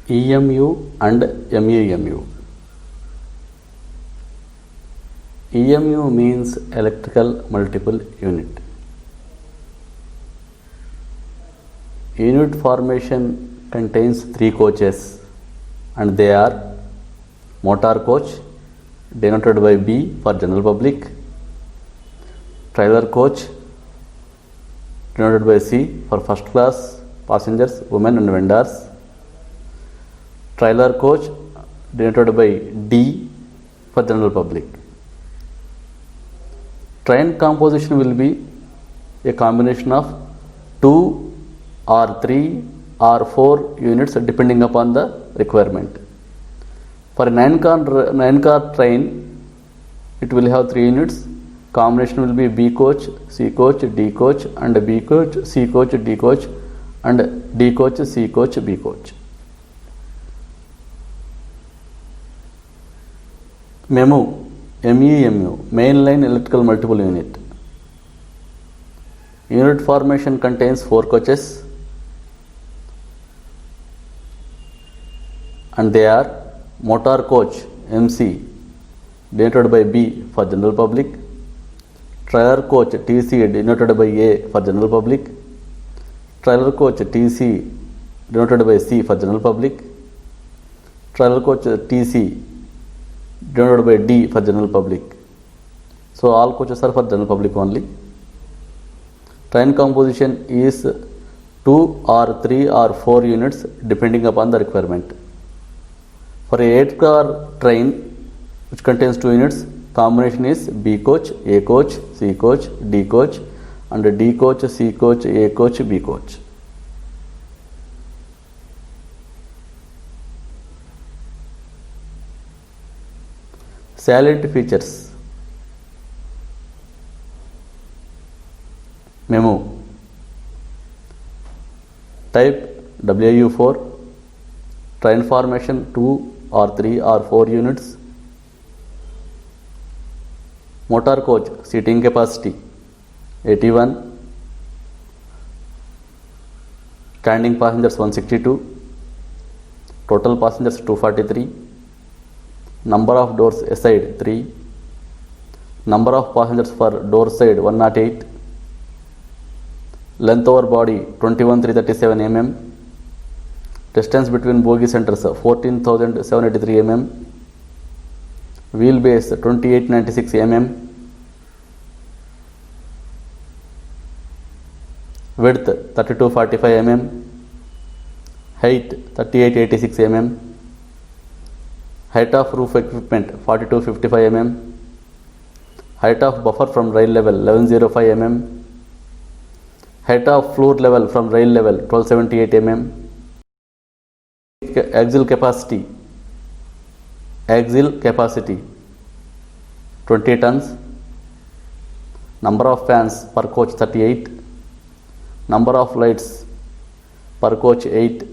EMU and MUMU. EMU means electrical multiple unit. Unit formation contains 3 coaches and they are motor coach denoted by B for general public, trailer coach denoted by C for first class passengers, women and vendors, trailer coach denoted by D for general public. Train composition will be a combination of 2 or 3 or 4 units depending upon the requirement. For a 9-car train, it will have 3 units. Combination will be B coach, C coach, D coach, and B coach, C coach, D coach, and D coach, C coach, B coach. MEMU, mainline electrical multiple unit. Unit formation contains 4 coaches and they are motor coach MC denoted by B for general public, trailer coach TC denoted by A for general public, trailer coach TC denoted by C for general public, trailer coach TC denoted by D for general public. So all coaches are for general public only. Train composition is 2 or 3 or 4 units depending upon the requirement. For a 8-car train which contains 2 units, combination is B coach, A coach, C coach, D coach, and D coach, C coach, A coach, B coach. Salient features. Memo. Type WU4. Train formation 2 or 3 or 4 units. Motor coach seating capacity 81. Standing passengers 162. Total passengers 243. Number of doors aside 3. Number of passengers per door side 108. Length over body 21,337 mm. Distance between bogie centers 14,783 mm. Wheelbase 2896 mm. Width 3245 mm. Height 3886 mm. Height of roof equipment 4255 mm. Height of buffer from rail level 1105 mm. Height of floor level from rail level 1278 mm. Axial capacity 20 tons. Number of fans per coach 38. Number of lights per coach 8.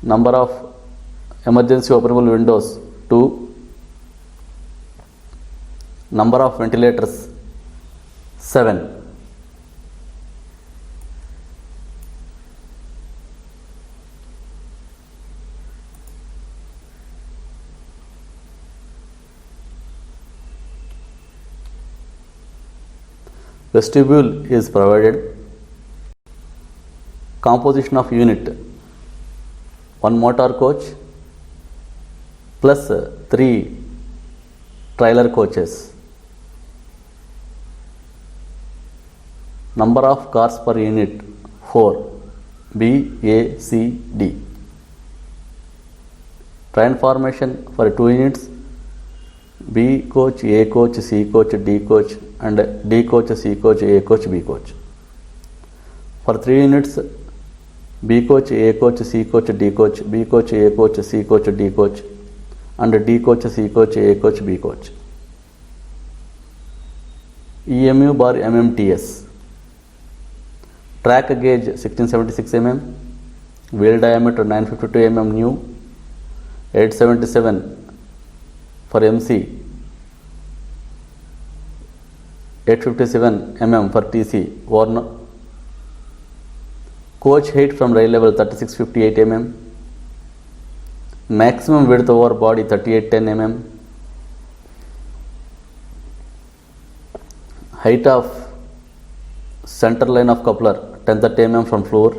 Number of emergency openable windows 2. Number of ventilators 7. Vestibule is provided. Composition of unit: 1 motor coach plus 3 trailer coaches. Number of cars per unit 4. B, A, C, D. Train formation for 2 units: B coach, A coach, C coach, D coach, and D coach, C coach, A coach, B coach. For 3 units: B coach, A coach, C coach, D coach, B coach, A coach, C coach, D coach, and D coach, C coach, A coach, B coach. EMU bar MMTS. Track gauge 1676 mm, wheel diameter 952 mm new, 877 for MC, 857 mm for TC, worn. Coach height from rail level 3658 mm, maximum width over body 3810 mm, height of center line of coupler 1030 mm from floor,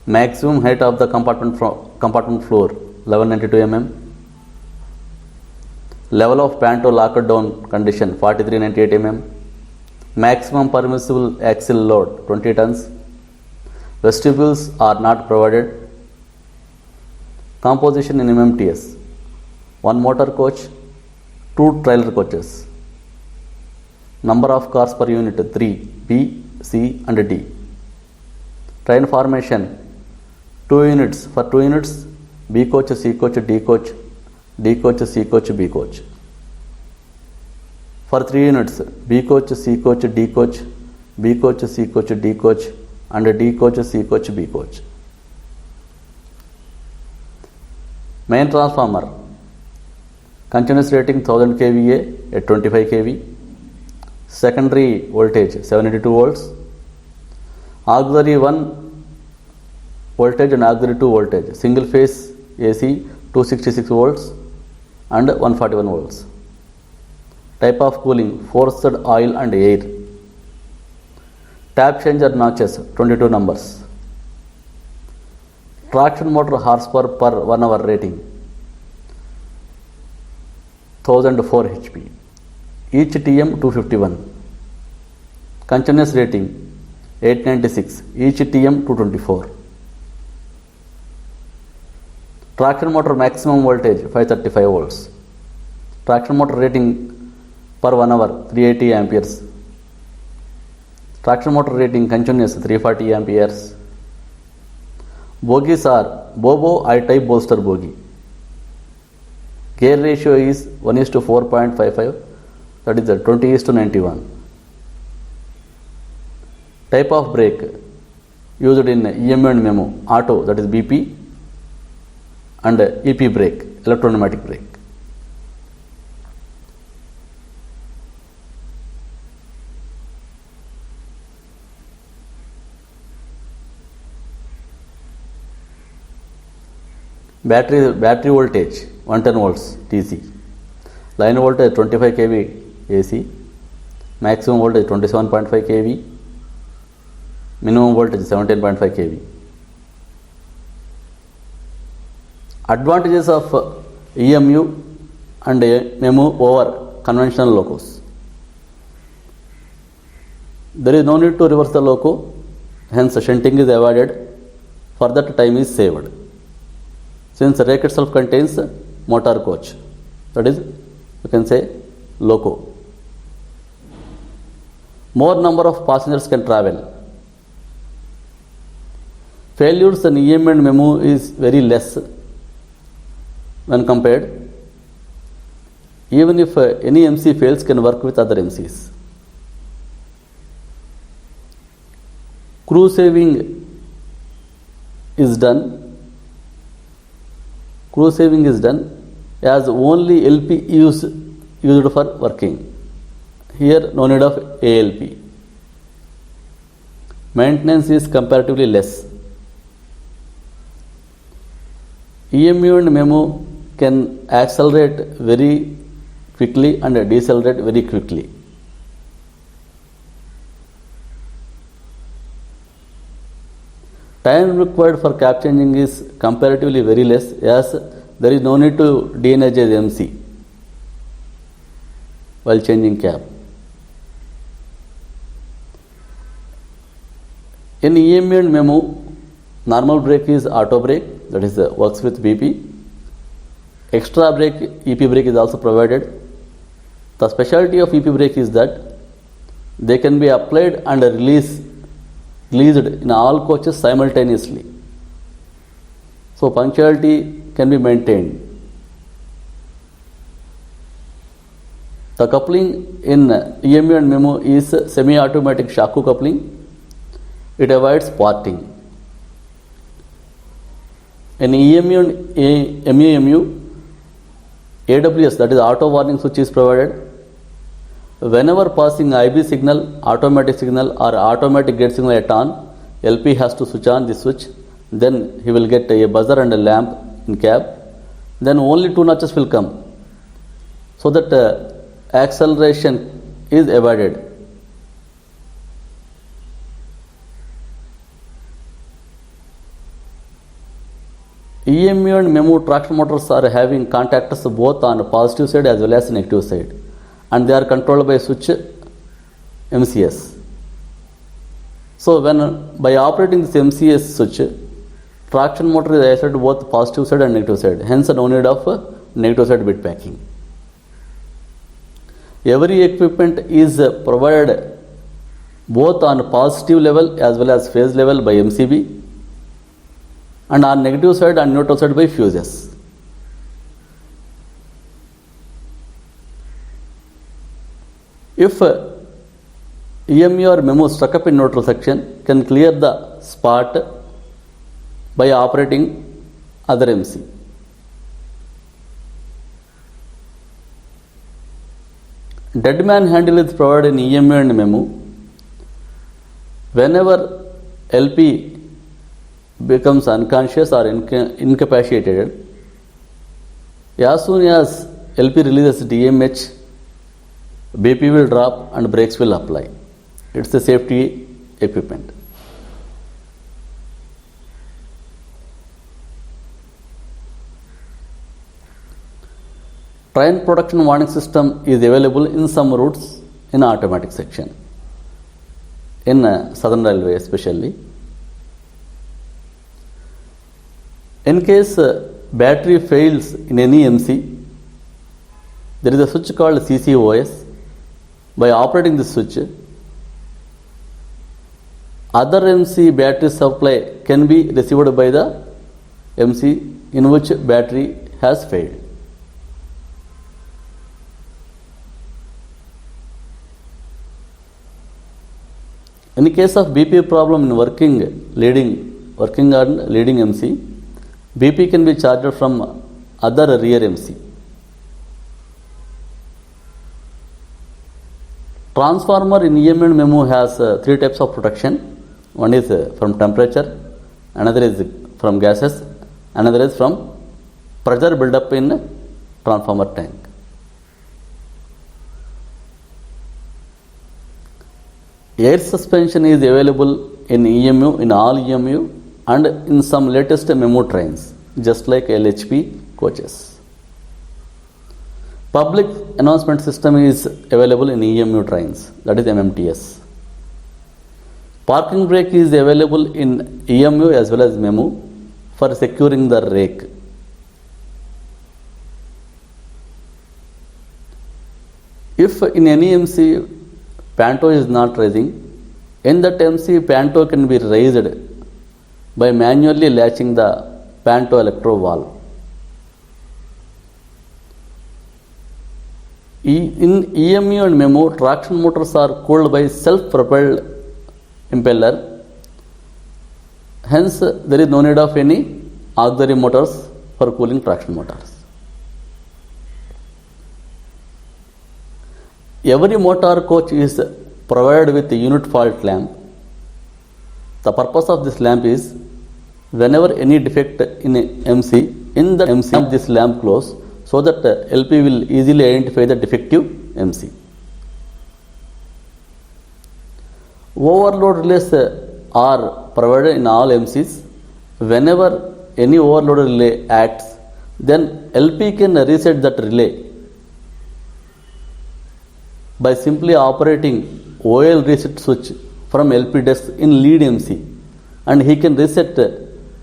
maximum height of the compartment floor 1192 mm, level of pant to locked down condition 4398 mm, maximum permissible axle load 20 tons, vestibules are not provided, composition in MMTS 1 motor coach, 2 trailer coaches, number of cars per unit 3 B, C and D, train formation 2 units, for 2 units B coach, C coach, D coach, D coach, C coach, B coach, for 3 units B coach, C coach, D coach, B coach, C coach, D coach and D coach, C coach, B coach. Main transformer continuous rating 1000 kVA at 25 kV, secondary voltage 782 volts, auxiliary 1 voltage and auxiliary 2 voltage, single phase AC 266 volts and 141 volts. Type of cooling forced oil and air. Tap changer notches 22 numbers. Traction motor horsepower per 1 hour rating 1004 HP. Each TM 251. Continuous rating 896. Each TM 224. Traction motor maximum voltage 535 volts. Traction motor rating per 1 hour 380 amperes. Traction motor rating continuous 340 amperes. Bogies are Bobo I-type bolster bogie. Gear ratio is 1:4.55, that is 20:91. Type of brake used in EMU and MEMU, auto, that is BP, and EP brake, electro-pneumatic brake. Battery voltage 110 volts DC, line voltage 25 kV AC, maximum voltage 27.5 kV, minimum voltage 17.5 kV. Advantages of EMU and MEMU over conventional locos. There is no need to reverse the loco, hence shunting is avoided, for that time is saved. Since the rake itself contains motor coach, that is, you can say, loco. More number of passengers can travel. Failures in EM and MEMU is very less when compared. Even if any MC fails, can work with other MCs. Crew saving is done. Crew saving is done as only LP used for working. Here no need of ALP. Maintenance is comparatively less. EMU and MEMU can accelerate very quickly and decelerate very quickly. Time required for cap changing is comparatively very less, as there is no need to de-energize MC while changing cap. In EMU and MEMU, normal brake is auto brake, that is works with BP. Extra brake, EP brake is also provided. The specialty of EP brake is that they can be applied and released in all coaches simultaneously. So punctuality can be maintained. The coupling in EMU and MEMU is semi-automatic Shaku coupling. It avoids parting. In EMU and MEMU, AWS, that is auto warning switch, is provided. Whenever passing IB signal, automatic signal or automatic gate signal at on, LP has to switch on the switch, then he will get a buzzer and a lamp in cab, then only 2 notches will come, so that acceleration is avoided. EMU and MEMU traction motors are having contactors both on the positive side as well as negative side, and they are controlled by switch MCS. So when by operating this MCS switch, traction motor is isolated both positive side and negative side, hence no need of negative side bit packing. Every equipment is provided both on positive level as well as phase level by MCB, and on negative side and neutral side by fuses. If EMU or MEMU stuck up in neutral section, can clear the spot by operating other MC. Dead man handle is provided in EMU and MEMU. Whenever LP becomes unconscious or incapacitated, as soon as LP releases DMH, BP will drop and brakes will apply. It's a safety equipment. Train production warning system is available in some routes in automatic section, in Southern Railway especially. In case battery fails in any MC, there is a switch called CCOS. By operating this switch, other MC battery supply can be received by the MC in which battery has failed. In case of BP problem in working on leading MC, BP can be charged from other rear MC. Transformer in EMU and MEMU has 3 types of protection. One is from temperature, another is from gases, another is from pressure build-up in transformer tank. Air suspension is available in EMU, in all EMU, and in some latest MEMU trains, just like LHP coaches. Public announcement system is available in EMU trains, that is MMTS. Parking brake is available in EMU as well as MEMU for securing the rake. If in any MC panto is not rising, in that MC panto can be raised by manually latching the panto electro valve. In EMU and MEMU, traction motors are cooled by self-propelled impeller. Hence, there is no need of any auxiliary motors for cooling traction motors. Every motor coach is provided with a unit fault lamp. The purpose of this lamp is whenever any defect in MC, in the MC this lamp glows, so that LP will easily identify the defective MC. Overload relays are provided in all MCs. Whenever any overload relay acts, then LP can reset that relay by simply operating OL reset switch from LP desk in lead MC, and he can reset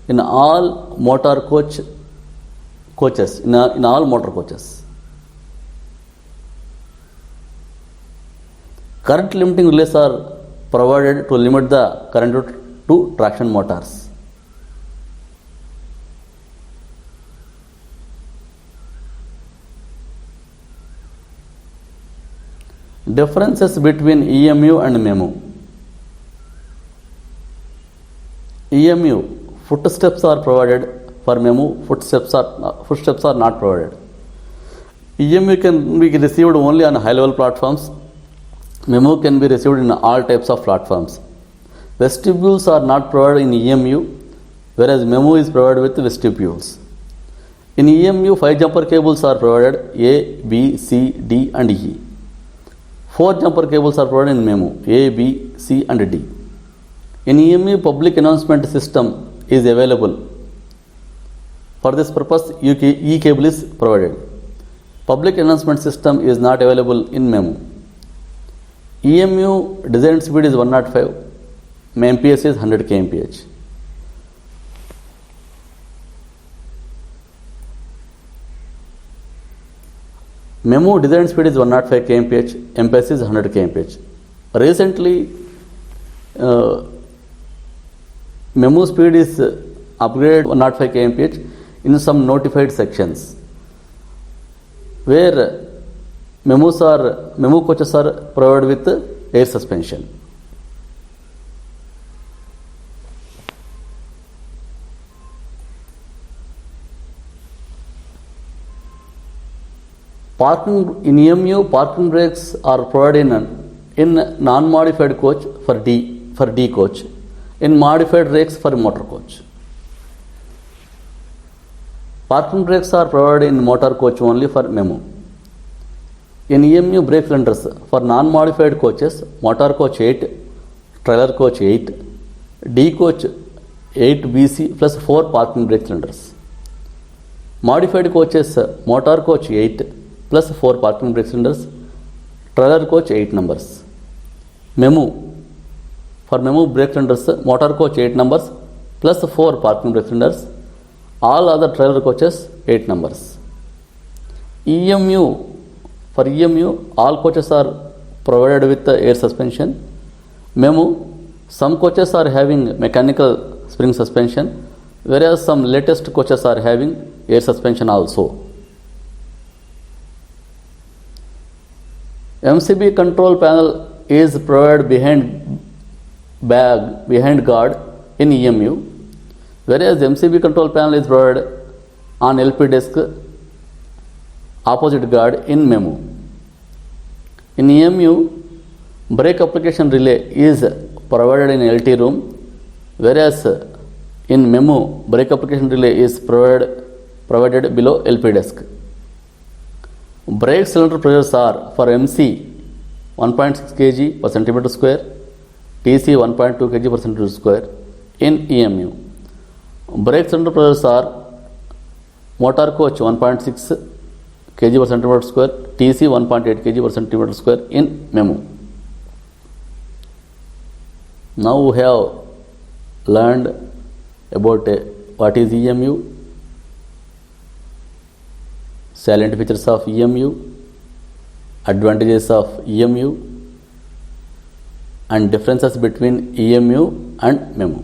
in all motor coaches, in all motor coaches. Current limiting relays are provided to limit the current to traction motors. Differences between EMU and MEMU. EMU, footsteps are provided. For MEMU, footsteps are not provided. EMU can be received only on high-level platforms. MEMU can be received in all types of platforms. Vestibules are not provided in EMU, whereas MEMU is provided with vestibules. In EMU, 5 jumper cables are provided A, B, C, D and E. 4 jumper cables are provided in MEMU A, B, C and D. In EMU, public announcement system is available. For this purpose, E-cable is provided. Public announcement system is not available in MEMU. EMU design speed is 105, MPS is 100 kmph. MEMU design speed is 105 kmph, MPS is 100 kmph. Recently, MEMU speed is upgraded 105 kmph in some notified sections, where MEMU coaches are provided with air suspension. Parking in EMU, parking brakes are provided in non-modified coach for D coach, in modified rakes for motor coach. Parking brakes are provided in motor coach only for MEMU. In EMU, brake cylinders for non-modified coaches, motor coach 8, trailer coach 8, D coach 8 BC plus 4 parking brake cylinders. Modified coaches, motor coach 8 plus 4 parking brake cylinders, trailer coach 8 numbers. MEMU, for MEMU brake cylinders, motor coach 8 numbers plus 4 parking brake cylinders, all other trailer coaches 8 numbers. EMU, for EMU, all coaches are provided with air suspension. MEMU, some coaches are having mechanical spring suspension, whereas some latest coaches are having air suspension also. MCB control panel is provided behind guard in EMU, whereas MCB control panel is provided on LP desk opposite guard in MEMU. In EMU, brake application relay is provided in LT room, whereas in MEMU, brake application relay is provided below LP desk. Brake cylinder pressures are for MC 1.6 kg per centimeter square, TC 1.2 kg per centimeter square in EMU. Brake cylinder pressures are motor coach 1.6 kg per centimeter square, TC 1.8 kg per centimeter square in MEMU. Now we have learned about what is EMU, salient features of EMU, advantages of EMU, and differences between EMU and MEMU.